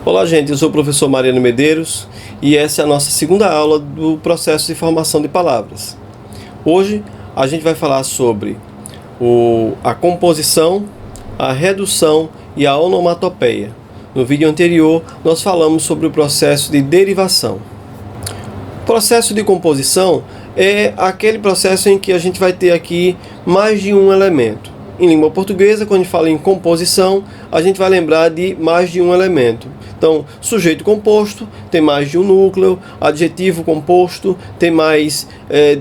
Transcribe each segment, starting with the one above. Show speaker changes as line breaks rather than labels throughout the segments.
Olá, gente, eu sou o professor Mariano Medeiros e essa é a nossa segunda aula do processo de formação de palavras. Hoje a gente vai falar sobre a composição, a redução e a onomatopeia. No vídeo anterior nós falamos sobre o processo de derivação. O processo de composição é aquele processo em que a gente vai ter aqui mais de um elemento. Em língua portuguesa, quando a gente fala em composição, a gente vai lembrar de mais de um elemento. Então, sujeito composto tem mais de um núcleo, adjetivo composto tem mais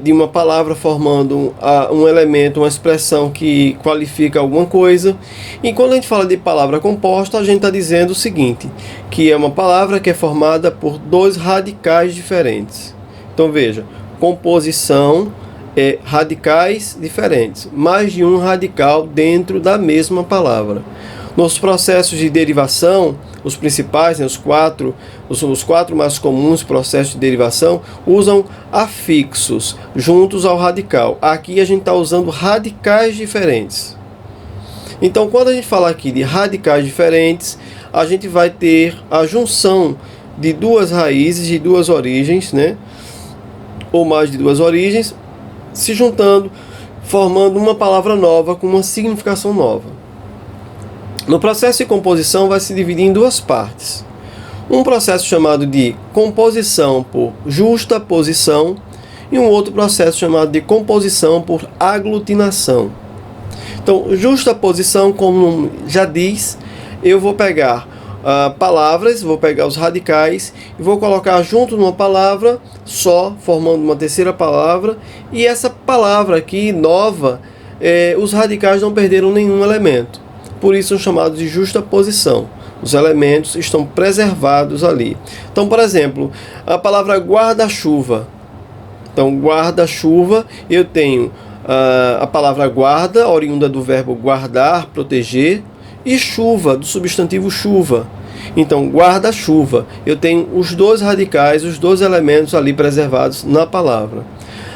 de uma palavra formando um elemento, uma expressão que qualifica alguma coisa. E quando a gente fala de palavra composta, a gente está dizendo o seguinte, que é uma palavra que é formada por dois radicais diferentes. Então veja, composição é radicais diferentes, mais de um radical dentro da mesma palavra. Nos processos de derivação, os principais, os quatro mais comuns processos de derivação, usam afixos juntos ao radical. Aqui a gente está usando radicais diferentes. Então, quando a gente fala aqui de radicais diferentes, a gente vai ter a junção de duas raízes, de duas origens, né? Ou mais de duas origens, se juntando, formando uma palavra nova com uma significação nova. No processo de composição vai se dividir em duas partes. Um processo chamado de composição por justaposição e um outro processo chamado de composição por aglutinação. Então, justaposição, como já diz, eu vou pegar palavras, vou pegar os radicais e vou colocar junto numa palavra só, formando uma terceira palavra, e essa palavra aqui, nova, os radicais não perderam nenhum elemento. Por isso são chamados de justaposição. Os elementos estão preservados ali. Então, por exemplo, a palavra guarda-chuva. Então, guarda-chuva, eu tenho a palavra guarda, oriunda do verbo guardar, proteger, e chuva, do substantivo chuva. Então, guarda-chuva, eu tenho os dois radicais, os dois elementos ali preservados na palavra.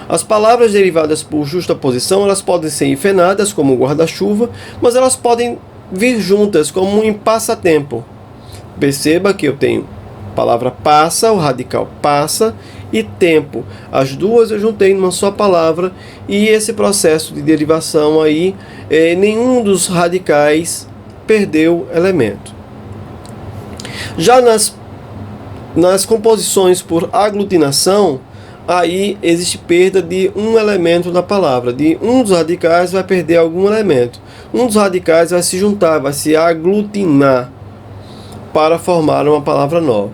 As palavras derivadas por justaposição, elas podem ser hifenadas, como guarda-chuva, mas elas podem vir juntas, como em passatempo. Perceba que eu tenho a palavra passa, o radical passa, e tempo. As duas eu juntei numa só palavra, e esse processo de derivação aí, nenhum dos radicais perdeu elemento. Já nas composições por aglutinação, aí existe perda de um elemento da palavra. De um dos radicais vai perder algum elemento. Um dos radicais vai se juntar, vai se aglutinar para formar uma palavra nova.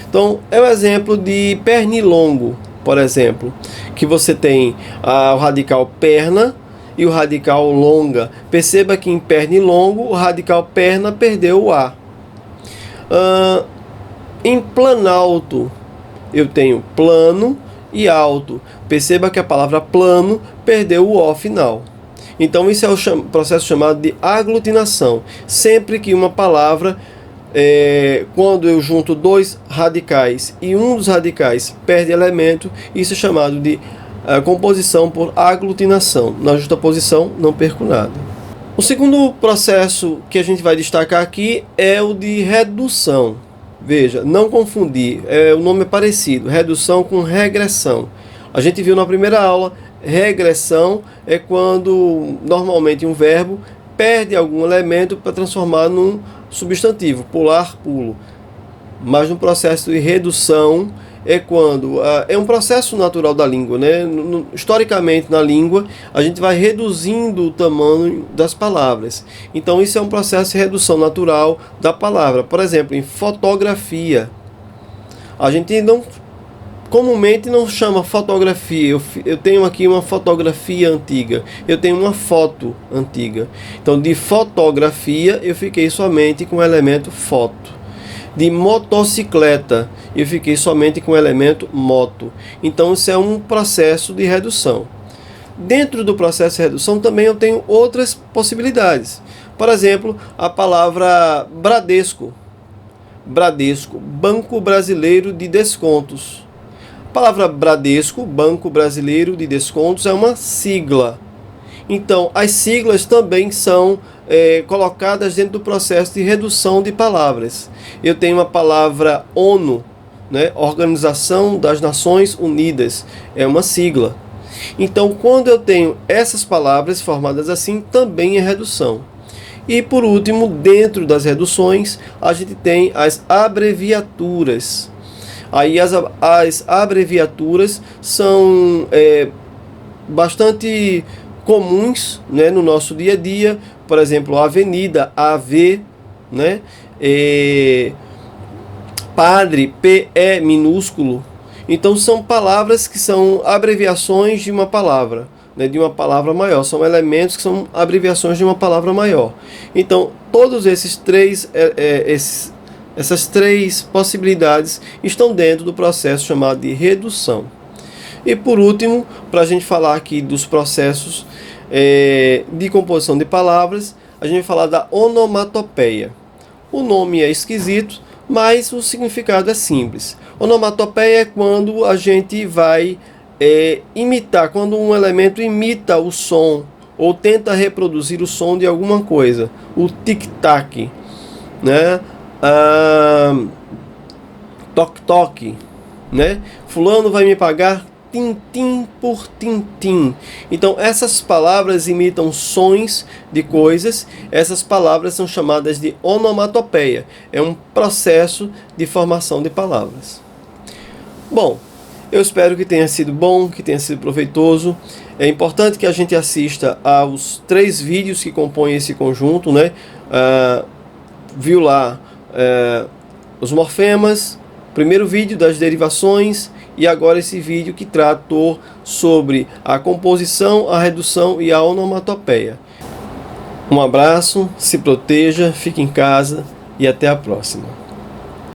Então, é o exemplo de pernilongo, por exemplo, que você tem o radical perna e o radical longa. Perceba que em pernilongo o radical perna perdeu o A. Em planalto eu tenho plano e alto. Perceba que a palavra plano perdeu o O final. Então isso é o processo chamado de aglutinação. Sempre que uma palavra, quando eu junto dois radicais e um dos radicais perde elemento, isso é chamado de composição por aglutinação. Na justaposição não perco nada. O segundo processo que a gente vai destacar aqui é o de redução. Veja, não confundir, o nome é parecido, redução com regressão. A gente viu na primeira aula, regressão é quando normalmente um verbo perde algum elemento para transformar num substantivo, pular, pulo. Mas no processo de redução é quando é um processo natural da língua, né? Historicamente na língua a gente vai reduzindo o tamanho das palavras. Então isso é um processo de redução natural da palavra. Por exemplo, em fotografia, a gente comumente não chama fotografia. Eu tenho aqui uma fotografia antiga, eu tenho uma foto antiga. Então de fotografia eu fiquei somente com o elemento foto. De motocicleta, eu fiquei somente com o elemento moto. Então isso é um processo de redução. Dentro do processo de redução também eu tenho outras possibilidades. Por exemplo, a palavra Bradesco. Bradesco, Banco Brasileiro de Descontos. A palavra Bradesco, Banco Brasileiro de Descontos, é uma sigla. Então, as siglas também são colocadas dentro do processo de redução de palavras. Eu tenho a palavra ONU, né? Organização das Nações Unidas, é uma sigla. Então, quando eu tenho essas palavras formadas assim, também é redução. E por último, dentro das reduções, a gente tem as abreviaturas. Aí as abreviaturas são bastante comuns, né, no nosso dia a dia. Por exemplo, a avenida, AV, né? Padre, PE minúsculo. Então são palavras que são abreviações de uma palavra, né, de uma palavra maior. São elementos que são abreviações de uma palavra maior. Então todos essas três possibilidades estão dentro do processo chamado de redução. E por último, para a gente falar aqui dos processos de composição de palavras, a gente vai falar da onomatopeia. O nome é esquisito, mas o significado é simples. Onomatopeia é quando a gente vai imitar, quando um elemento imita o som ou tenta reproduzir o som de alguma coisa. O tic-tac, né? Toque-toque, né? Fulano vai me pagar tintim por tintim. Então essas palavras imitam sons de coisas. Essas palavras são chamadas de onomatopeia. É um processo de formação de palavras. Bom, eu espero que tenha sido bom, que tenha sido proveitoso. É importante que a gente assista aos 3 vídeos que compõem esse conjunto, né? Viu lá os morfemas, primeiro vídeo das derivações, e agora esse vídeo que tratou sobre a composição, a redução e a onomatopeia. Um abraço, se proteja, fique em casa e até a próxima.